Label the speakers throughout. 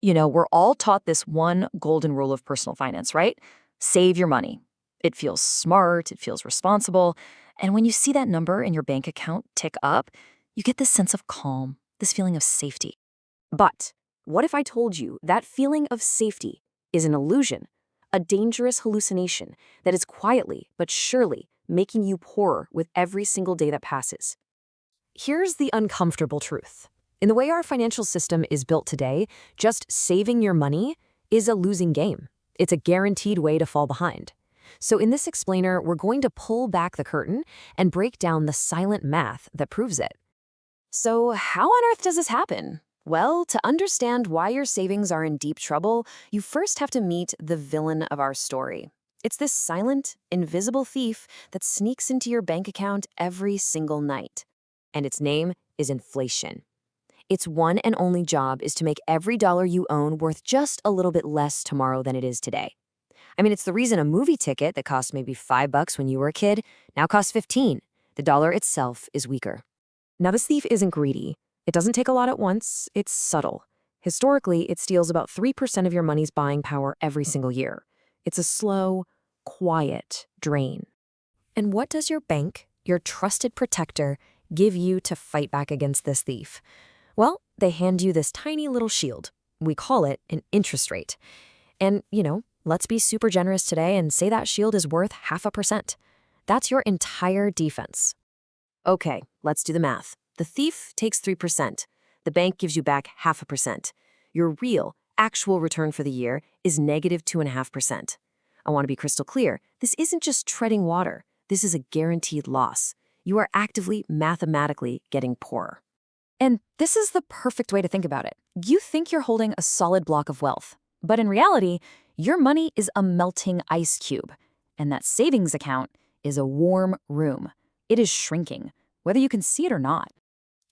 Speaker 1: We're all taught this one golden rule of personal finance, right? Save your money. It feels smart, it feels responsible. And when you see that number in your bank account tick up, you get this sense of calm, this feeling of safety. But what if I told you that feeling of safety is an illusion, a dangerous hallucination that is quietly but surely making you poorer with every single day that passes? Here's the uncomfortable truth. In the way our financial system is built today, just saving your money is a losing game. It's a guaranteed way to fall behind. So in this explainer, we're going to pull back the curtain and break down the silent math that proves it. So how on earth does this happen? Well, to understand why your savings are in deep trouble, you first have to meet the villain of our story. It's this silent, invisible thief that sneaks into your bank account every single night. And its name is inflation. Its one and only job is to make every dollar you own worth just a little bit less tomorrow than it is today. I mean, it's the reason a movie ticket that cost maybe $5 when you were a kid now costs 15. The dollar itself is weaker. Now, this thief isn't greedy. It doesn't take a lot at once. It's subtle. Historically, it steals about 3% of your money's buying power every single year. It's a slow, quiet drain. And what does your bank, your trusted protector, give you to fight back against this thief? Well, they hand you this tiny little shield. We call it an interest rate. And, let's be super generous today and say that shield is worth 0.5%. That's your entire defense. Okay, let's do the math. The thief takes 3%. The bank gives you back 0.5%. Your real, actual return for the year is negative 2.5%. I want to be crystal clear. This isn't just treading water. This is a guaranteed loss. You are actively, mathematically getting poorer. And this is the perfect way to think about it. You think you're holding a solid block of wealth, but in reality, your money is a melting ice cube, and that savings account is a warm room. It is shrinking, whether you can see it or not.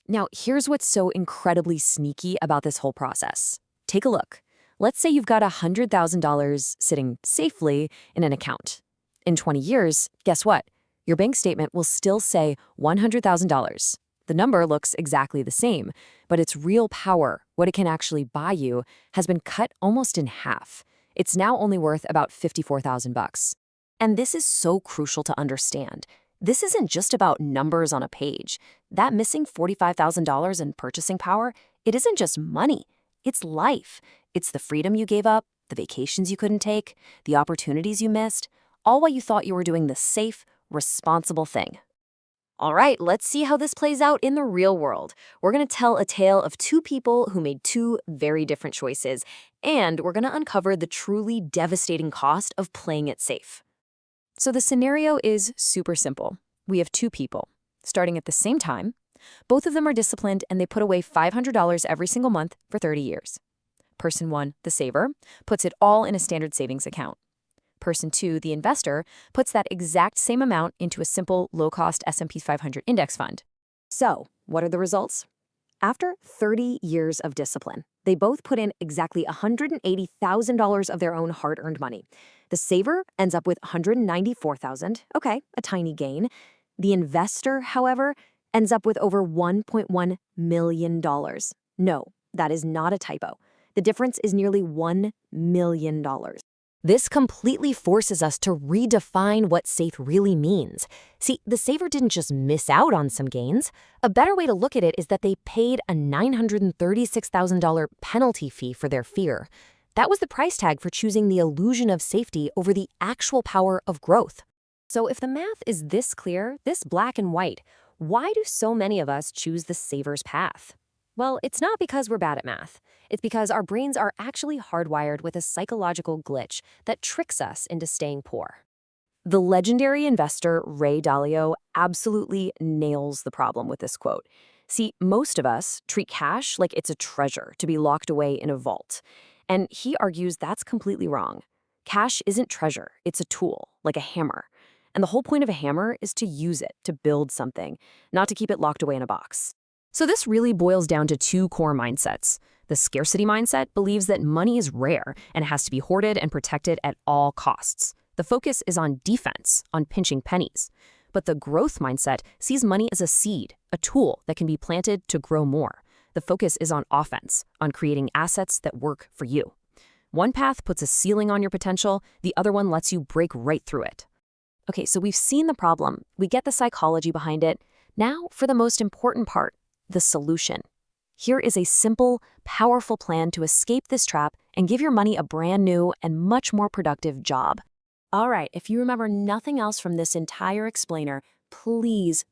Speaker 1: Now, here's what's so incredibly sneaky about this whole process. Take a look. Let's say you've got $100,000 sitting safely in an account. In 20 years, guess what? Your bank statement will still say $100,000. The number looks exactly the same, but its real power, what it can actually buy you, has been cut almost in half. It's now only worth about $54,000. And this is so crucial to understand. This isn't just about numbers on a page. That missing $45,000 in purchasing power, it isn't just money. It's life. It's the freedom you gave up, the vacations you couldn't take, the opportunities you missed, all while you thought you were doing the safe, responsible thing. All right, let's see how this plays out in the real world. We're going to tell a tale of two people who made two very different choices, and we're going to uncover the truly devastating cost of playing it safe. So the scenario is super simple. We have two people, starting at the same time. Both of them are disciplined, and they put away $500 every single month for 30 years. Person 1, the saver, puts it all in a standard savings account. Person 2, the investor, puts that exact same amount into a simple, low-cost S&P 500 index fund. So, what are the results? After 30 years of discipline, they both put in exactly $180,000 of their own hard-earned money. The saver ends up with $194,000, okay, a tiny gain. The investor, however, ends up with over $1.1 million. No, that is not a typo. The difference is nearly $1 million. This completely forces us to redefine what safe really means. See, the saver didn't just miss out on some gains. A better way to look at it is that they paid a $936,000 penalty fee for their fear. That was the price tag for choosing the illusion of safety over the actual power of growth. So if the math is this clear, this black and white, why do so many of us choose the saver's path? Well, it's not because we're bad at math. It's because our brains are actually hardwired with a psychological glitch that tricks us into staying poor. The legendary investor Ray Dalio absolutely nails the problem with this quote. See, most of us treat cash like it's a treasure to be locked away in a vault. And he argues that's completely wrong. Cash isn't treasure, it's a tool, like a hammer. And the whole point of a hammer is to use it to build something, not to keep it locked away in a box. So this really boils down to two core mindsets. The scarcity mindset believes that money is rare and has to be hoarded and protected at all costs. The focus is on defense, on pinching pennies. But the growth mindset sees money as a seed, a tool that can be planted to grow more.
Speaker 2: The focus is on offense, on creating assets that work for you. One path puts a ceiling on your potential, the other one lets you break right through it. Okay, so we've seen the problem, we get the psychology behind it. Now for the most important part, the solution. Here is a simple, powerful plan to escape this trap and give your money a brand new and much more productive job. All right, if you remember nothing else from this entire explainer, please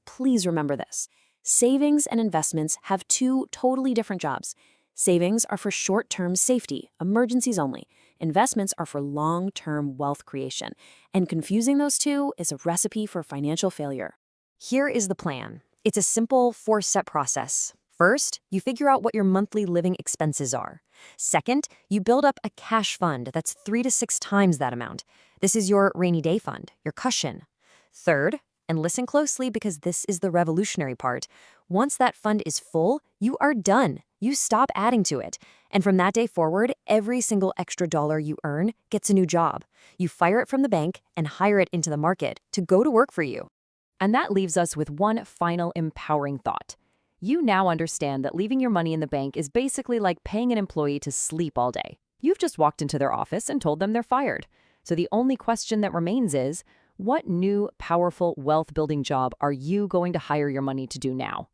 Speaker 2: remember this. Savings and investments have two totally different jobs. Savings are for short-term safety, emergencies only. Investments are for long-term wealth creation. And confusing those two is a recipe for financial failure. Here is the plan. It's a simple 4-step process. First, you figure out what your monthly living expenses are. Second, you build up a cash fund that's 3 to 6 times that amount. This is your rainy day fund, your cushion. Third, and listen closely because this is the revolutionary part, once that fund is full, you are done. You stop adding to it. And from that day forward, every single extra dollar you earn gets a new job. You fire it from the bank and hire it into the market to go to work for you. And that leaves us with one final empowering thought. You now understand that leaving your money in the bank is basically like paying an employee to sleep all day. You've just walked into their office and told them they're fired. So the only question that remains is, what new, powerful, wealth-building job are you going to hire your money to do now?